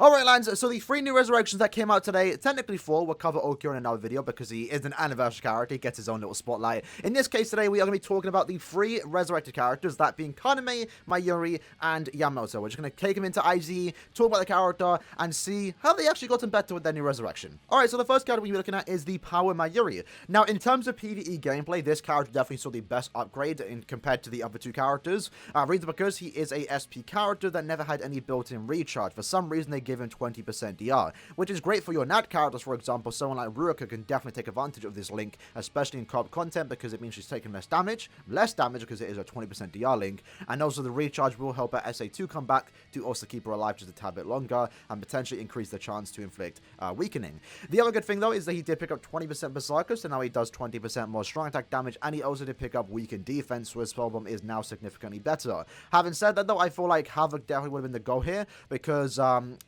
Alright, lads, so the 3 new resurrections that came out today, technically 4, we'll cover Okio in another video because he is an anniversary character, he gets his own little spotlight. In this case today, we are going to be talking about the 3 resurrected characters, that being Kaname, Mayuri, and Yamamoto. We're just going to take him into IZ, talk about the character, and see how they actually gotten better with their new resurrection. Alright, so the first character we're looking at is the Power Mayuri. Now, in terms of PvE gameplay, this character definitely saw the best upgrade compared to the other 2 characters. Reason because he is a SP character that never had any built-in recharge. For some reason, they give him 20% DR, which is great for your NAT characters. For example, someone like Ruka can definitely take advantage of this link, especially in co-op content, because it means she's taking less damage because it is a 20% DR link, and also the recharge will help her SA2 come back to also keep her alive just a tad bit longer, and potentially increase the chance to inflict weakening. The other good thing though is that he did pick up 20% Berserker, so now he does 20% more strong attack damage, and he also did pick up weakened defense, so his spellbomb is now significantly better. Having said that though, I feel like Havoc definitely would have been the goal here, because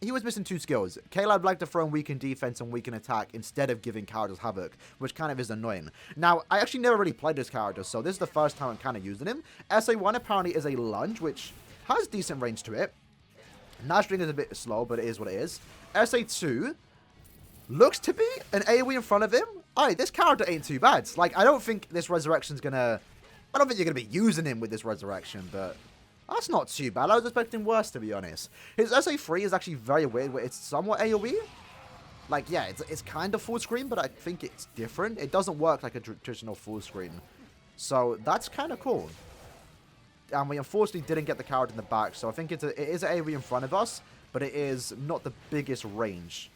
he was missing 2 skills. Caleb liked to throw in weaken defense and weaken attack instead of giving characters Havoc, which kind of is annoying. Now, I actually never really played this character, so this is the first time I'm kind of using him. SA1 apparently is a lunge, which has decent range to it. Nashstring is a bit slow, but it is what it is. SA2 looks to be an AoE in front of him. Alright, this character ain't too bad. Like, I don't think this resurrection's gonna... I don't think you're gonna be using him with this resurrection, but... that's not too bad. I was expecting worse, to be honest. His SA3 is actually very weird, where it's somewhat AoE. Like, yeah, it's kind of full screen, but I think it's different. It doesn't work like a traditional full screen. So, that's kind of cool. And we unfortunately didn't get the character in the back, so I think it is an AoE in front of us, but it is not the biggest range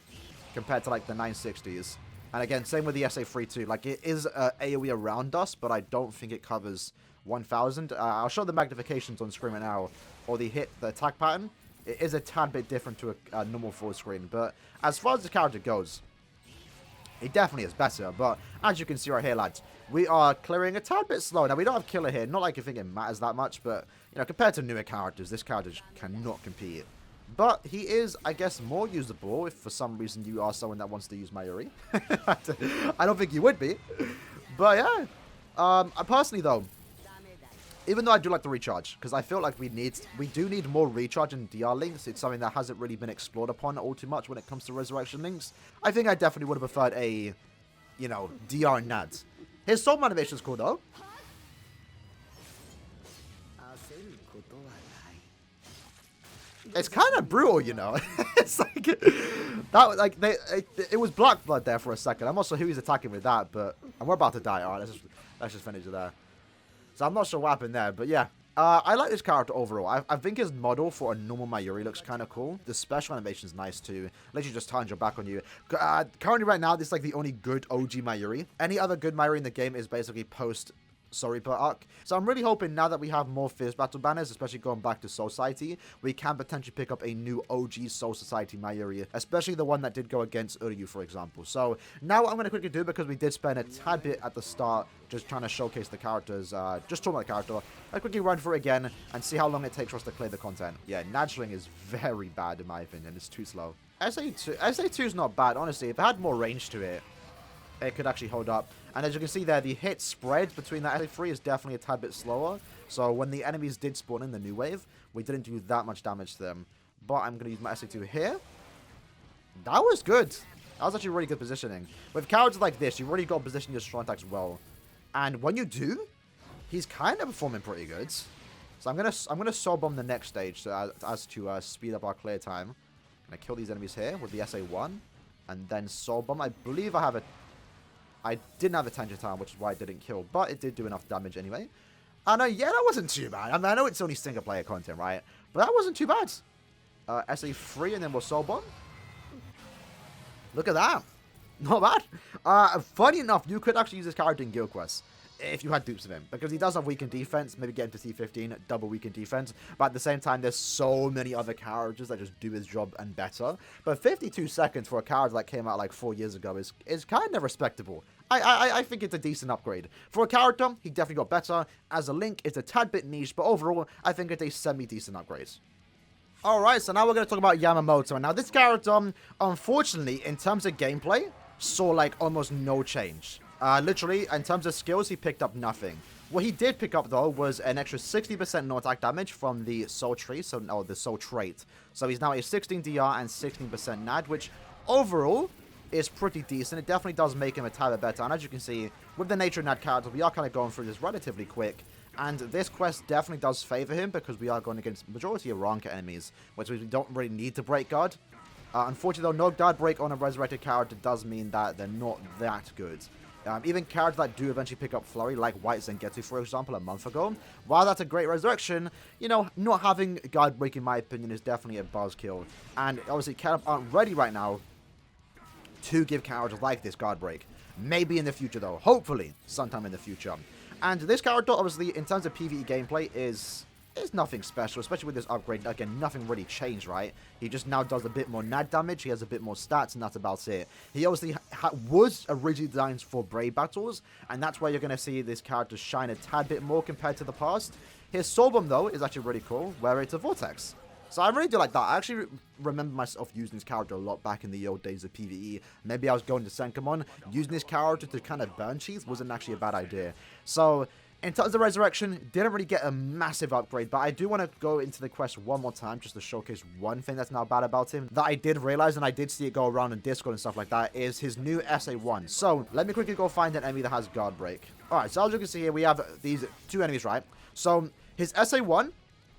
compared to, like, the 960s. And again, same with the SA3 too. Like, it is AoE around us, but I don't think it covers 1000. I'll show the magnifications on screen right now, or the attack pattern. It is a tad bit different to a normal full screen, but as far as the character goes, it definitely is better. But as you can see right here, lads, we are clearing a tad bit slow. Now, we don't have killer here, not like you think it matters that much, but, you know, compared to newer characters, this character cannot compete. But he is, I guess, more usable if for some reason you are someone that wants to use Mayuri. I don't think you would be. But yeah, personally though, even though I do like the recharge, because I feel like we do need more recharge in DR links. It's something that hasn't really been explored upon all too much when it comes to resurrection links. I think I definitely would have preferred a, you know, DR NAD. His soul motivation is cool though. It's kind of brutal, you know. It's like that. Like it was black blood there for a second. I'm not sure who he's attacking with that, but and we're about to die. All right, let's just finish it there. So I'm not sure what happened there, but yeah. I like this character overall. I think his model for a normal Mayuri looks kind of cool. The special animation is nice too. Literally just turns your back on you. Currently right now, this is like the only good OG Mayuri. Any other good Mayuri in the game is basically post Soripa arc. So I'm really hoping now that we have more Fierce Battle banners, especially going back to Soul Society, we can potentially pick up a new OG Soul Society Mayuri, especially the one that did go against Uryu, for example. So now what I'm going to quickly do, because we did spend a tad bit at the start just trying to showcase the characters, just talking about the character, I'll quickly run through it again and see how long it takes for us to clear the content. Yeah, Nudgling is very bad in my opinion. It's too slow. SA2 is not bad, honestly. If it had more range to it, it could actually hold up. And as you can see there, the hit spread between that SA3 is definitely a tad bit slower. So when the enemies did spawn in the new wave, we didn't do that much damage to them. But I'm going to use my SA2 here. That was good. That was actually really good positioning. With characters like this, you've already got to position your strong attacks well. And when you do, he's kind of performing pretty good. So I'm gonna soul bomb the next stage so as to speed up our clear time. I'm gonna kill these enemies here with the SA1, and then soul bomb. I believe I didn't have attention time, which is why I didn't kill, but it did do enough damage anyway. And yeah, that wasn't too bad. I mean, I know it's only single player content, right? But that wasn't too bad. SA3, and then we'll soul bomb. Look at that. Not bad. Funny enough, you could actually use this character in Guild Quest if you had dupes of him, because he does have weakened defense, maybe get into T15, double weakened defense, but at the same time, there's so many other characters that just do his job and better. But 52 seconds for a character that came out like 4 years ago is kind of respectable. I think it's a decent upgrade. For a character, he definitely got better. As a Link, it's a tad bit niche, but overall, I think it's a semi-decent upgrade. Alright, so now we're going to talk about Yamamoto. And now this character, unfortunately, in terms of gameplay, saw like almost no change. Literally, in terms of skills, he picked up nothing. What he did pick up, though, was an extra 60% no-attack damage from the Soul Tree, the Soul Trait. So he's now a 16 DR and 16% NAD, which overall is pretty decent. It definitely does make him a tad bit better. And as you can see, with the nature of NAD character, we are kind of going through this relatively quick. And this quest definitely does favor him because we are going against majority of Ranka enemies, which means we don't really need to break guard. Unfortunately, though, no guard break on a resurrected character does mean that they're not that good. Even characters that do eventually pick up Flurry, like White Zangetsu, for example, a month ago, while that's a great resurrection, you know, not having guard break, in my opinion, is definitely a buzzkill. And obviously, characters aren't ready right now to give characters like this guard break. Maybe in the future, though. Hopefully, sometime in the future. And this character, obviously, in terms of PvE gameplay, is nothing special, especially with this upgrade. Again, nothing really changed, right? He just now does a bit more NAD damage, he has a bit more stats, and that's about it. He obviously was originally designed for Brave battles, and that's where you're going to see this character shine a tad bit more compared to the past. His Soul Bomb, though, is actually really cool, where it's a Vortex. So I really do like that. I actually remember myself using this character a lot back in the old days of PvE. Maybe I was going to Senkamon. Using this character to kind of burn cheese wasn't actually a bad idea. So in terms of Resurrection, didn't really get a massive upgrade, but I do want to go into the quest one more time just to showcase one thing that's now bad about him that I did realize, and I did see it go around in Discord and stuff like that, is his new SA1. So let me quickly go find an enemy that has Guard Break. Alright, so as you can see here, we have these two enemies, right? So his SA1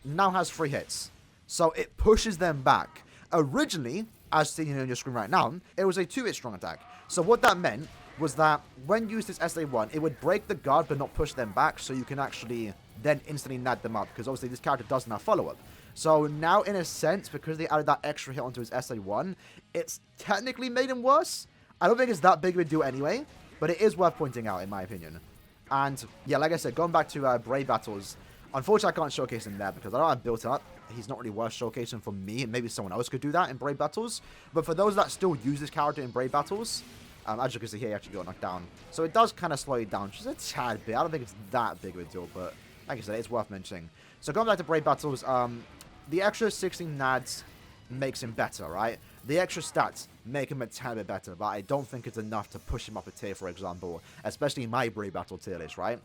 now has 3 hits. So it pushes them back. Originally, as seen on your screen right now, it was a 2-hit strong attack. So what that meant was that when you use this SA1, it would break the guard but not push them back, so you can actually then instantly nad them up, because obviously this character doesn't have follow-up. So now, in a sense, because they added that extra hit onto his SA1, it's technically made him worse. I don't think it's that big of a deal anyway, but it is worth pointing out, in my opinion. And yeah, like I said, going back to Brave battles, unfortunately I can't showcase him there because I don't have built up. He's not really worth showcasing for me, and maybe someone else could do that in Brave battles. But for those that still use this character in Brave battles, as you can see here, he actually got knocked down. So it does kind of slow you down just a tad bit. I don't think it's that big of a deal, but like I said, it's worth mentioning. So going back to Brave battles, the extra 16 nads makes him better, right? The extra stats make him a tad bit better, but I don't think it's enough to push him up a tier, for example, especially in my Brave battle tier list, right?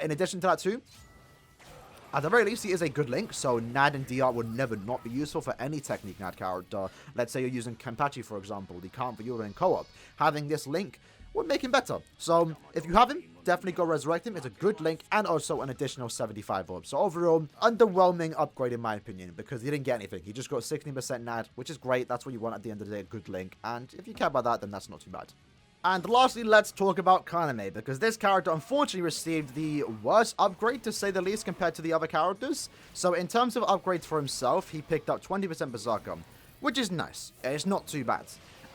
In addition to that too, at the very least, he is a good link, so NAD and DR would never not be useful for any technique NAD character. Let's say you're using Kenpachi, for example, the can't Viewer in co-op. Having this link would make him better. So, if you have him, definitely go resurrect him. It's a good link, and also an additional 75 orbs. So overall, underwhelming upgrade in my opinion, because he didn't get anything. He just got 16% NAD, which is great. That's what you want at the end of the day, a good link. And if you care about that, then that's not too bad. And lastly, let's talk about Kaname, because this character unfortunately received the worst upgrade, to say the least, compared to the other characters. So in terms of upgrades for himself, he picked up 20% Berserker, which is nice. It's not too bad.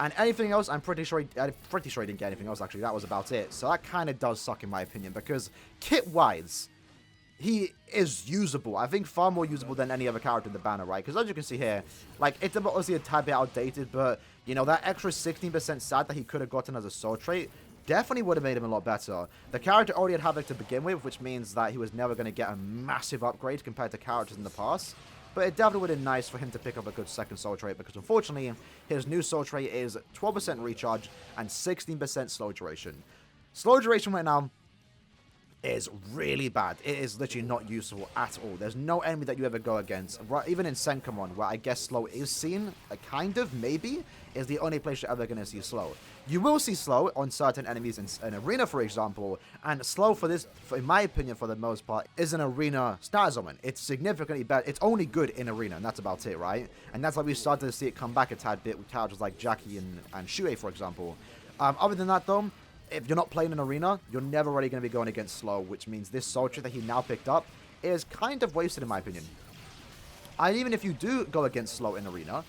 And anything else, I'm pretty sure he didn't get anything else, actually. That was about it. So that kind of does suck in my opinion, because kit-wise, he is usable. I think far more usable than any other character in the banner, right? Because as you can see here, like, it's obviously a tad bit outdated, but, you know, that extra 16% stat that he could have gotten as a soul trait definitely would have made him a lot better. The character already had Havoc to begin with, which means that he was never going to get a massive upgrade compared to characters in the past. But it definitely would have been nice for him to pick up a good second soul trait, because unfortunately, his new soul trait is 12% recharge and 16% slow duration. Slow duration right now is really bad. It is literally not useful at all. There's no enemy that you ever go against, right? Even in Senkamon, where I guess slow is seen, kind of, maybe, is the only place you're ever going to see slow. You will see slow on certain enemies in Arena, for example, and slow in my opinion, for the most part, is an Arena status element. It's significantly better. It's only good in Arena, and that's about it, right? And that's why we started to see it come back a tad bit with characters like Jackie and Shuei, for example. Other than that, though, if you're not playing an Arena, you're never really going to be going against slow, which means this soul trait that he now picked up is kind of wasted in my opinion. And even if you do go against slow in Arena,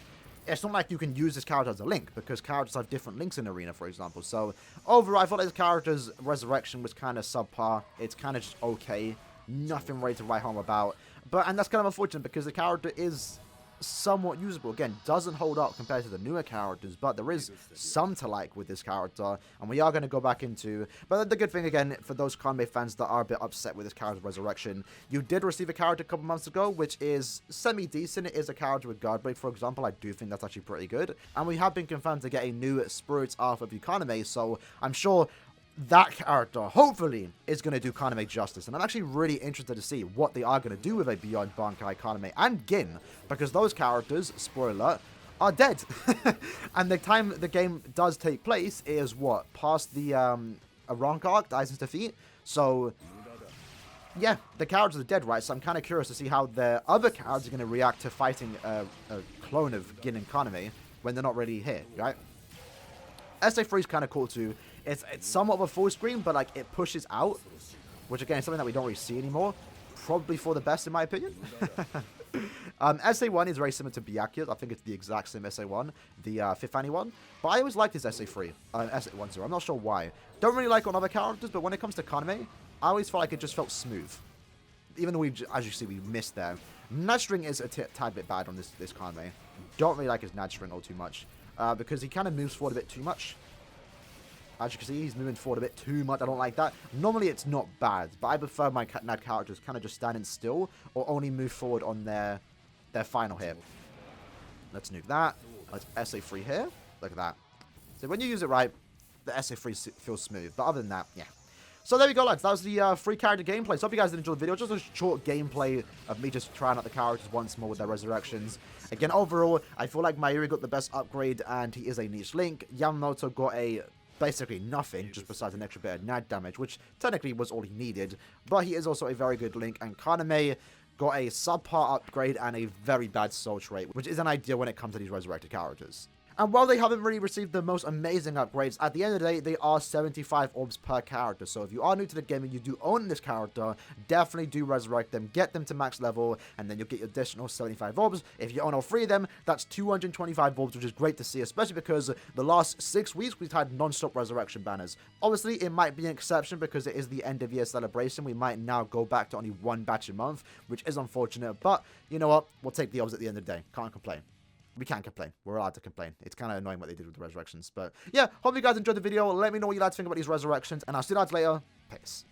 it's not like you can use this character as a link, because characters have different links in Arena, for example. So overall, I thought this character's resurrection was kind of subpar. It's kind of just okay. Nothing really to write home about. And that's kind of unfortunate, because the character is somewhat usable. Again, doesn't hold up compared to the newer characters, but there is some to like with this character, and we are going to go back into. But the good thing, again, for those Kaname fans that are a bit upset with this character's resurrection, you did receive a character a couple months ago, which is semi-decent. It is a character with Guard Break, for example. I do think that's actually pretty good, and we have been confirmed to get a new Spirit Alpha of Kaname, so I'm sure that character, hopefully, is going to do Kaname justice. And I'm actually really interested to see what they are going to do with a Beyond Bankai, Kaname, and Gin, because those characters, spoiler alert, are dead. And the time the game does take place is, what, past the Aaroniero arc, the Aizen's defeat? So, yeah, the characters are dead, right? So I'm kind of curious to see how the other characters are going to react to fighting a clone of Gin and Kaname when they're not really here, right? SA3 is kind of cool too. It's somewhat of a full screen, but like it pushes out, which again is something that we don't really see anymore. Probably for the best, in my opinion. SA1 is very similar to Byakuya's. I think it's the exact same SA1, the Fifth Annie one. But I always liked his SA3, SA1 0. I'm not sure why. Don't really like on other characters, but when it comes to Kaname, I always felt like it just felt smooth. Even though as you see, we missed there. Nudstring is a tad bit bad on this Kaname. Don't really like his Nudstring all too much, because he kind of moves forward a bit too much. As you can see, he's moving forward a bit too much. I don't like that. Normally, it's not bad, but I prefer my NAD characters kind of just standing still or only move forward on their final hit. Let's nuke that. Let's SA3 here. Look at that. So when you use it right, the SA3 feels smooth. But other than that, yeah. So there we go, lads. That was the free character gameplay. So hope you guys did enjoy the video. Just a short gameplay of me just trying out the characters once more with their resurrections. Again, overall, I feel like Mayuri got the best upgrade, and he is a niche link. Yamamoto got a basically nothing, just besides an extra bit of NAD damage, which technically was all he needed. But he is also a very good link, and Kaname got a subpar upgrade and a very bad soul trait, which isn't ideal when it comes to these resurrected characters. And while they haven't really received the most amazing upgrades, at the end of the day, they are 75 orbs per character. So if you are new to the game and you do own this character, definitely do resurrect them, get them to max level, and then you'll get your additional 75 orbs. If you own all 3 of them, that's 225 orbs, which is great to see, especially because the last 6 weeks we've had non-stop resurrection banners. Obviously, it might be an exception because it is the end of year celebration. We might now go back to only 1 batch a month, which is unfortunate, but you know what? We'll take the orbs at the end of the day. Can't complain. We can't complain. We're allowed to complain. It's kind of annoying what they did with the resurrections. But yeah, hope you guys enjoyed the video. Let me know what you guys think about these resurrections. And I'll see you guys later. Peace.